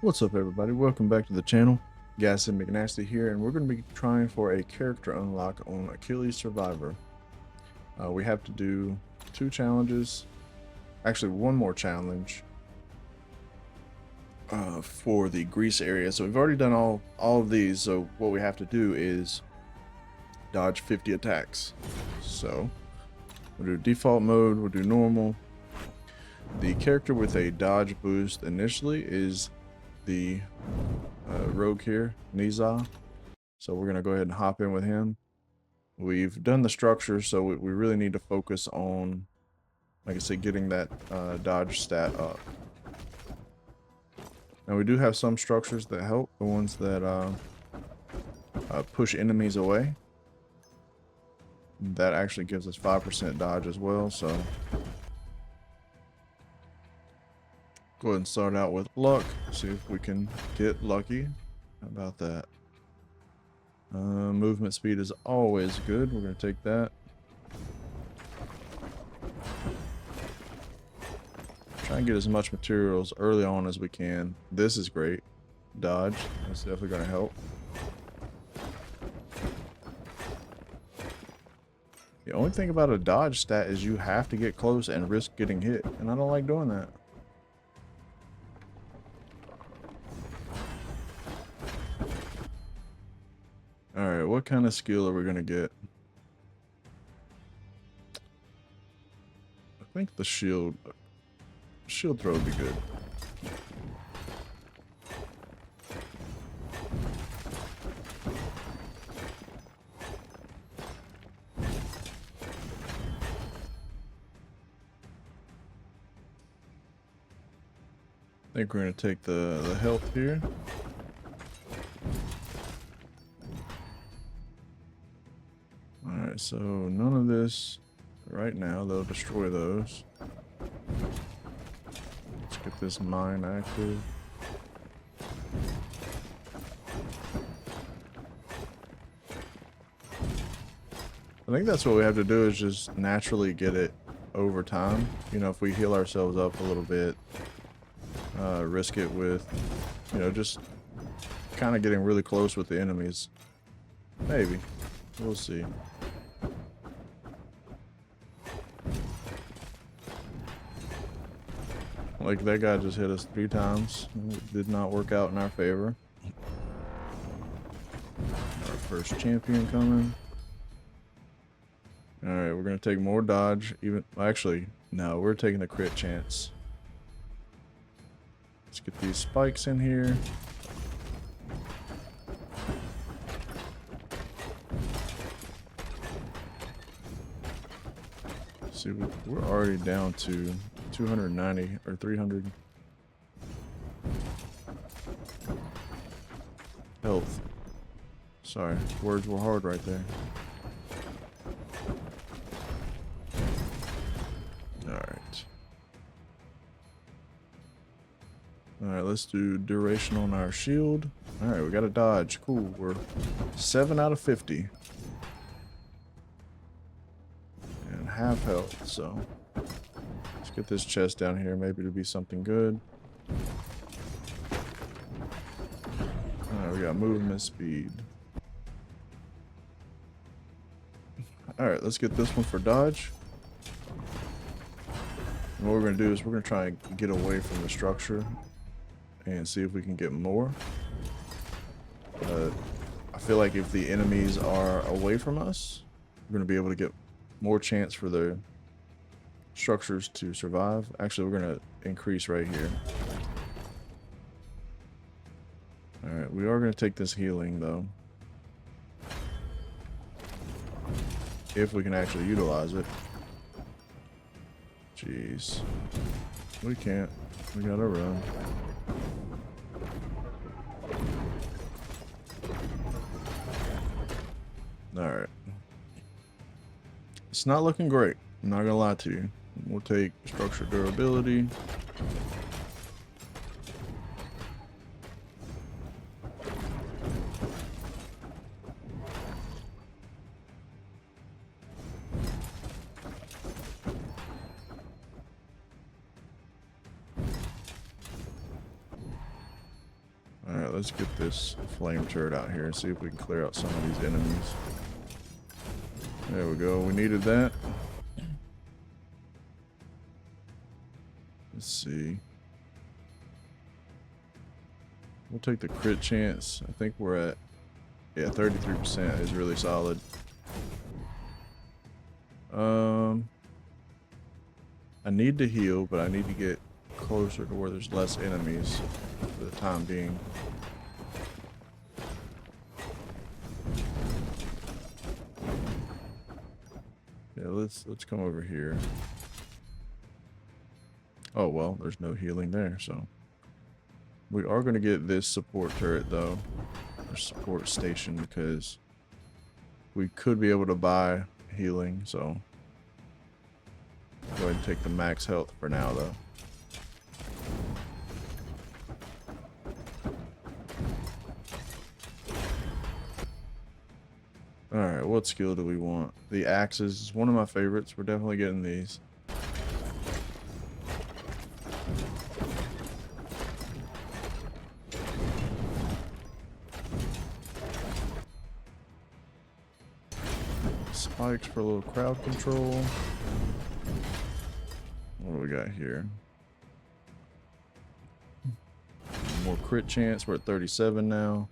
What's up, everybody? Welcome back to the channel. Gas and McNasty here, and we're going to be trying for a character unlock on Achilles Survivor. We have to do 2 challenges, actually 1 more challenge for the grease area. So we've already done all of these. So what we have to do is dodge 50 attacks. So we'll do default mode. We'll do normal. The character with a dodge boost initially is the rogue here, Niza. So we're going to go ahead and hop in with him. We've done the structure, so we really need to focus on, like I said, getting that dodge stat up. Now we do have some structures that help, the ones that push enemies away. That actually gives us 5% dodge as well, so go ahead and start out with luck, see if we can get lucky. How about that? Movement speed is always good. We're going to take that. Try and get as much materials early on as we can. This is great. Dodge. That's definitely going to help. The only thing about a dodge stat is you have to get close and risk getting hit. And I don't like doing that. Alright, what kind of skill are we going to get? I think the shield throw would be good. I think we're going to take the health here. Alright, so none of this right now. They'll destroy those. Let's get this mine active. I think that's what we have to do, is just naturally get it over time. You know, if we heal ourselves up a little bit, risk it with, you know, just kind of getting really close with the enemies. Maybe. We'll see. Like, that guy just hit us 3 times. It did not work out in our favor. Our first champion coming. Alright, we're going to take more dodge. Actually, no, we're taking the crit chance. Let's get these spikes in here. See, we're already down to 290 or 300 health. Sorry, words were hard right there. Alright, let's do duration on our shield. Alright, we got a dodge. Cool. We're 7 out of 50. And half health, so let's get this chest down here. Maybe it'll be something good. Alright, we got movement speed. Alright, let's get this one for dodge. And what we're going to do is we're going to try and get away from the structure and see if we can get more. I feel like if the enemies are away from us, we're going to be able to get more chance for the structures to survive. Actually, we're going to increase right here. Alright, we are going to take this healing, though. If we can actually utilize it. Jeez. We can't. We gotta run. Alright. It's not looking great. I'm not gonna lie to you. We'll take structure durability. let's get this flame turret out here and see if we can clear out some of these enemies. There we go. We needed that. Let's see. We'll take the crit chance. I think we're at, yeah, 33% is really solid. I need to heal, but I need to get closer to where there's less enemies for the time being. Yeah, let's come over here. Oh well, there's no healing there, so we are going to get this support turret though, or support station, because we could be able to buy healing, so go ahead and take the max health for now though. Alright, what skill do we want? The axes is one of my favorites. We're definitely getting these. Spikes for a little crowd control. What do we got here? More crit chance. We're at 37 now.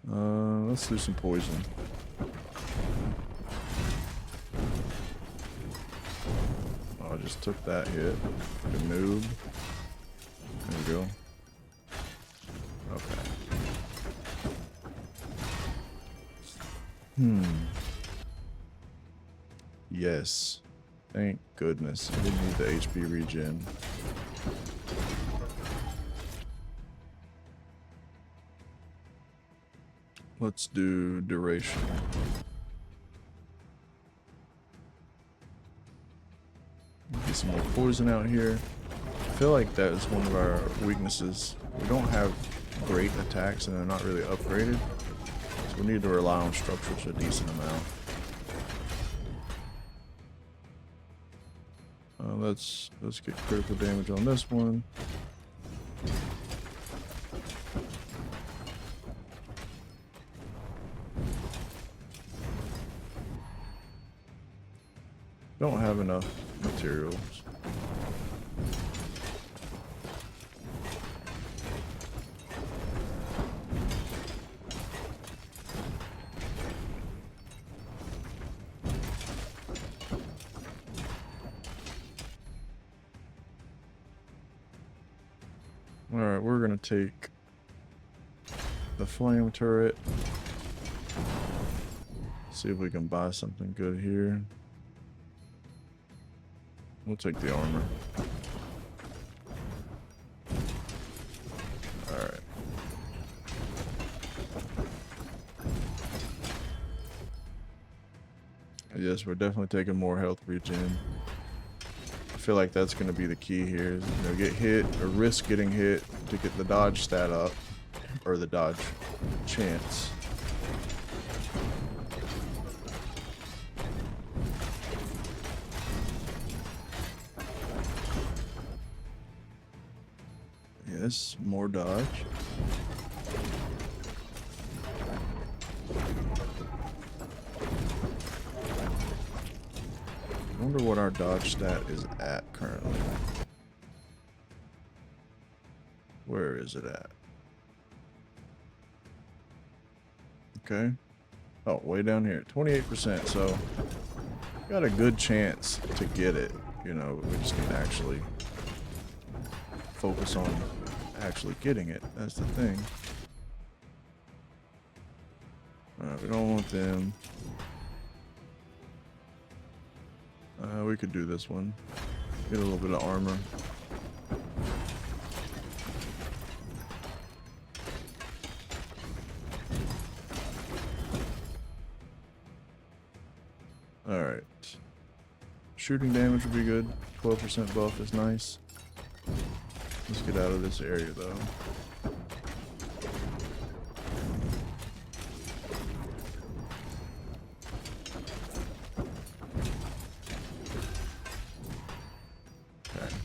Let's do some poison. Oh, I just took that hit. Good noob. There we go. Okay. Yes. Thank goodness. I didn't need the HP regen. Let's do duration. Get some more poison out here. I feel like that is one of our weaknesses. We don't have great attacks and they're not really upgraded. So we need to rely on structures a decent amount. Let's get critical damage on this one. Don't have enough materials. Alright, we're gonna take the flame turret. See if we can buy something good here. We'll take the armor. Alright. Yes, we're definitely taking more health regen. I feel like that's going to be the key here. Is, you know, get hit or risk getting hit to get the dodge stat up, or the dodge chance. Yes, more dodge. I wonder what our dodge stat is at currently. Where is it at? Okay. Oh, way down here. 28%. So, got a good chance to get it. You know, we just need to actually focus on actually getting it. That's the thing. We don't want them. We could do this one. Get a little bit of armor. Alright. Shooting damage would be good. 12% buff is nice. Let's get out of this area though. Okay.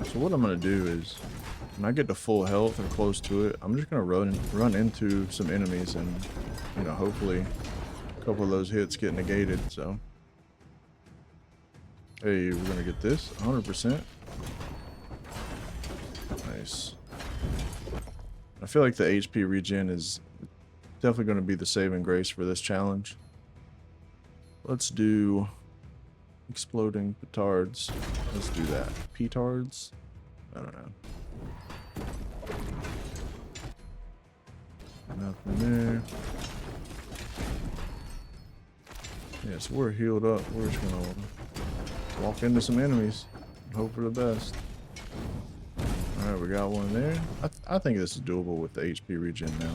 So what I'm going to do is when I get to full health or close to it, I'm just gonna run into some enemies and, you know, hopefully a couple of those hits get negated. So, hey, we're gonna get this 100%. Nice. I feel like the HP regen is definitely going to be the saving grace for this challenge. Let's do exploding petards. Let's do that. Petards? I don't know. Nothing there. Yeah, so we're healed up. We're just going to walk into some enemies and hope for the best. Alright, we got one there. I think this is doable with the HP regen now.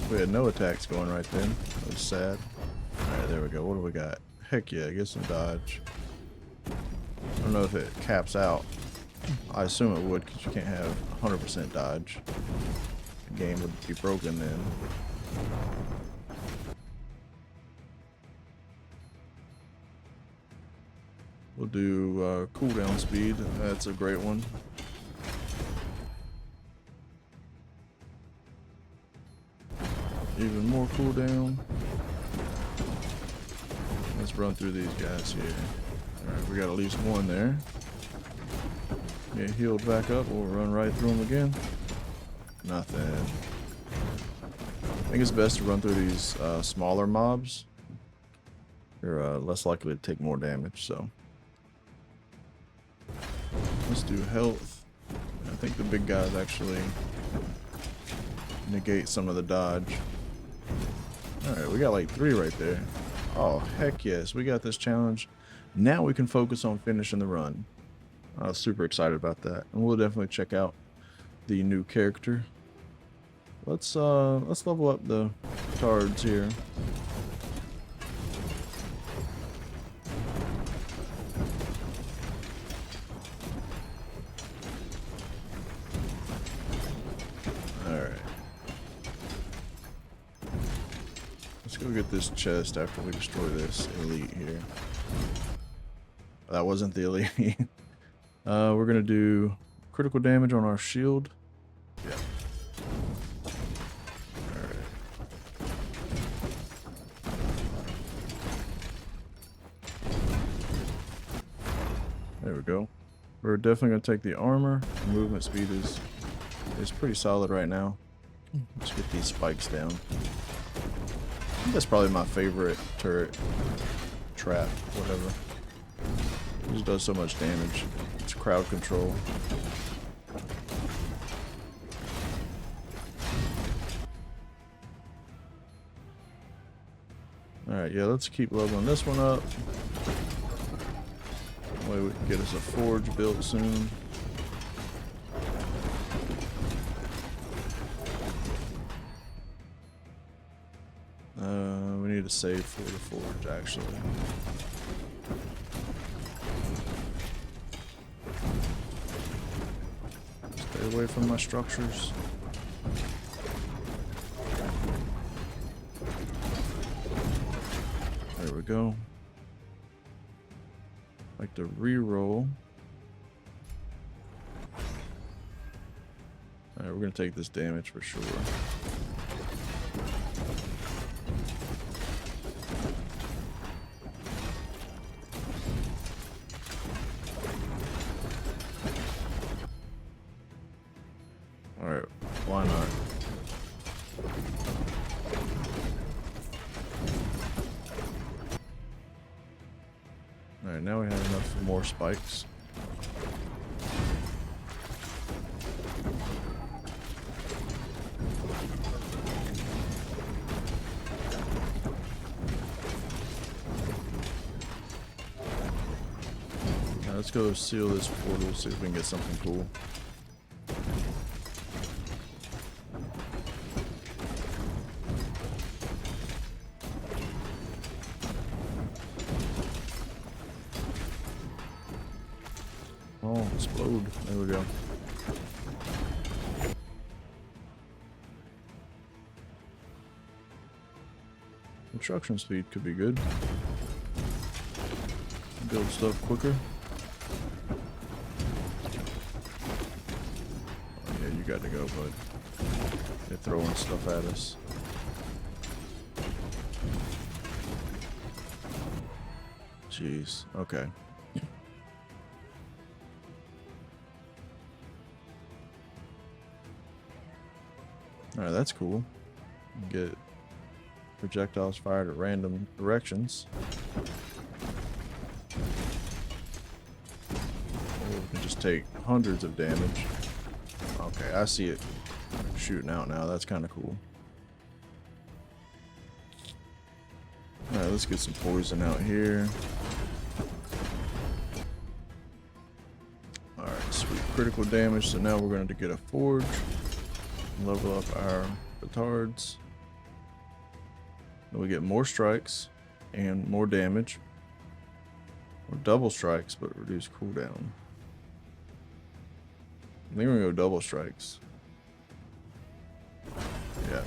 We had no attacks going right then. That was sad. Alright, there we go. What do we got? Heck yeah, get some dodge. I don't know if it caps out. I assume it would, because you can't have 100% dodge. The game would be broken then. We'll do cooldown speed. That's a great one. Even more cooldown. Let's run through these guys here. Alright, we got at least one there. Get healed back up, we'll run right through them again. Nothing. I think it's best to run through these smaller mobs. They're less likely to take more damage, so. Let's do health. I think the big guys actually negate some of the dodge. Alright, we got like 3 right there. Oh, heck yes, we got this challenge. Now we can focus on finishing the run. I was super excited about that. And we'll definitely check out the new character. Let's level up the cards here. Alright. Let's go get this chest after we destroy this elite here. That wasn't the elite. We're gonna do critical damage on our shield. Yeah. Alright. There we go. We're definitely gonna take the armor. Movement speed is pretty solid right now. Let's get these spikes down. I think that's probably my favorite turret. Trap, whatever. It just does so much damage. It's crowd control. Alright, yeah, let's keep leveling this one up. That way we can get us a forge built soon. We need to save for the forge, actually. Stay away from my structures. There we go. Like to re-roll. Alright, we're gonna take this damage for sure. Alright, why not? Alright, now we have enough for more spikes. Now let's go seal this portal, see if we can get something cool. Oh, explode. There we go. Construction speed could be good. Build stuff quicker. Oh, yeah, you got to go, bud. They're throwing stuff at us. Jeez. Okay. Alright, that's cool. Get projectiles fired at random directions. Or we can just take hundreds of damage. Okay, I see it shooting out now. That's kind of cool. Alright, let's get some poison out here. Alright, sweet. Critical damage. So now we're going to get a forge. Level up our petards. Then we get more strikes and more damage. Or double strikes, but reduce cooldown. I think we're gonna go double strikes. Yeah.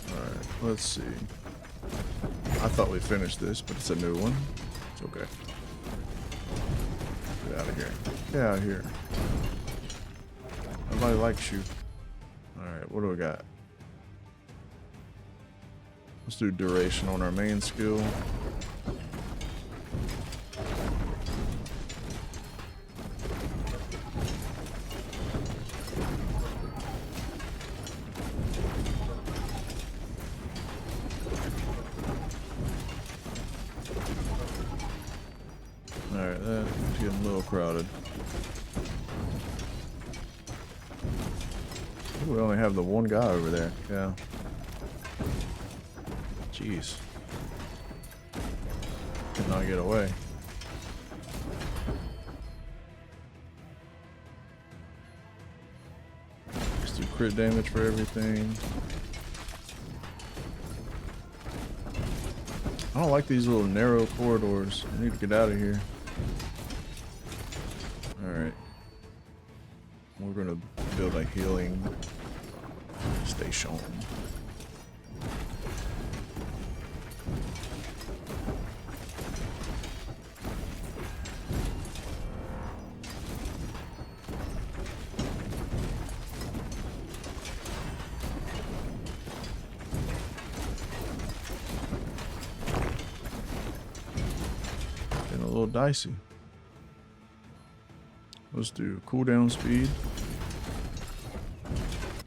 Alright, let's see. I thought we finished this, but it's a new one. It's okay. Get out of here. Get out of here. Nobody likes you. Alright, what do we got? Let's do duration on our main skill. Alright, that's getting a little crowded. We only have the one guy over there. Yeah. Jeez. Could not get away. Let's do crit damage for everything. I don't like these little narrow corridors. I need to get out of here. Alright. We're gonna build a healing station. Getting a little dicey. Let's do cooldown speed.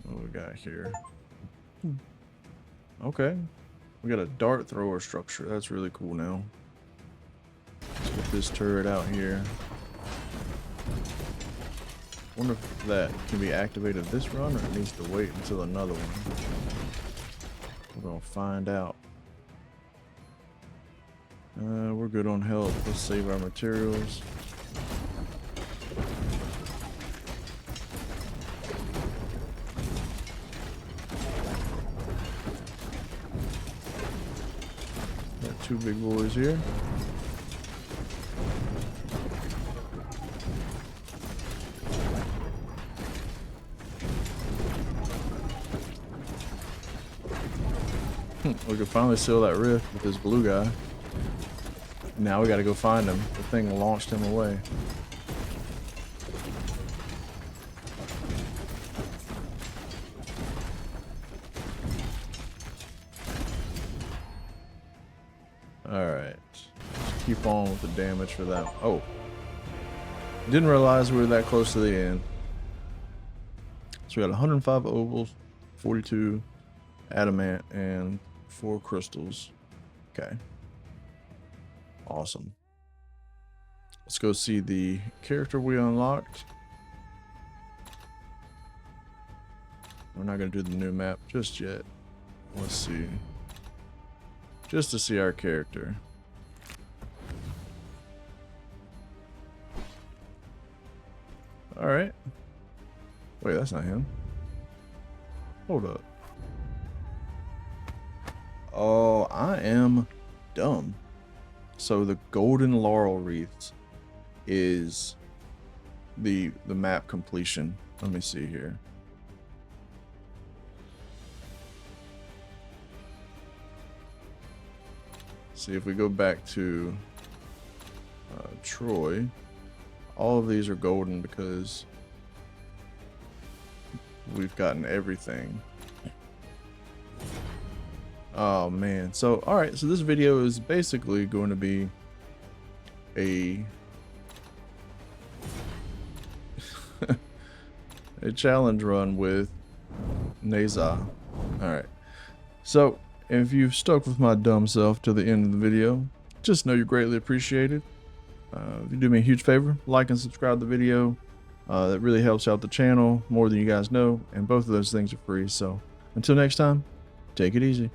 What we got here? Okay. We got a dart thrower structure. That's really cool now. Let's get this turret out here. Wonder if that can be activated this run or it needs to wait until another one. We're gonna find out. We're good on health. Let's save our materials. Got two big boys here. We can finally seal that rift with this blue guy. Now we gotta go find him. The thing launched him away. Alright. Let's keep on with the damage for that. Oh. Didn't realize we were that close to the end. So we got 105 ovals, 42 adamant, and 4 crystals. Okay. Awesome. Let's go see the character we unlocked. We're not going to do the new map just yet. Let's see. Just to see our character. Alright. Wait, that's not him. Hold up. Oh, I am dumb. So the golden laurel wreaths is the map completion. Let me see here. See if we go back to Troy. All of these are golden because we've gotten everything. Oh man. So alright, so this video is basically going to be a a challenge run with Neza. Alright. So if you've stuck with my dumb self to the end of the video, just know you're greatly appreciated. If you do me a huge favor, like and subscribe to the video. That really helps out the channel more than you guys know, and both of those things are free. So until next time, take it easy.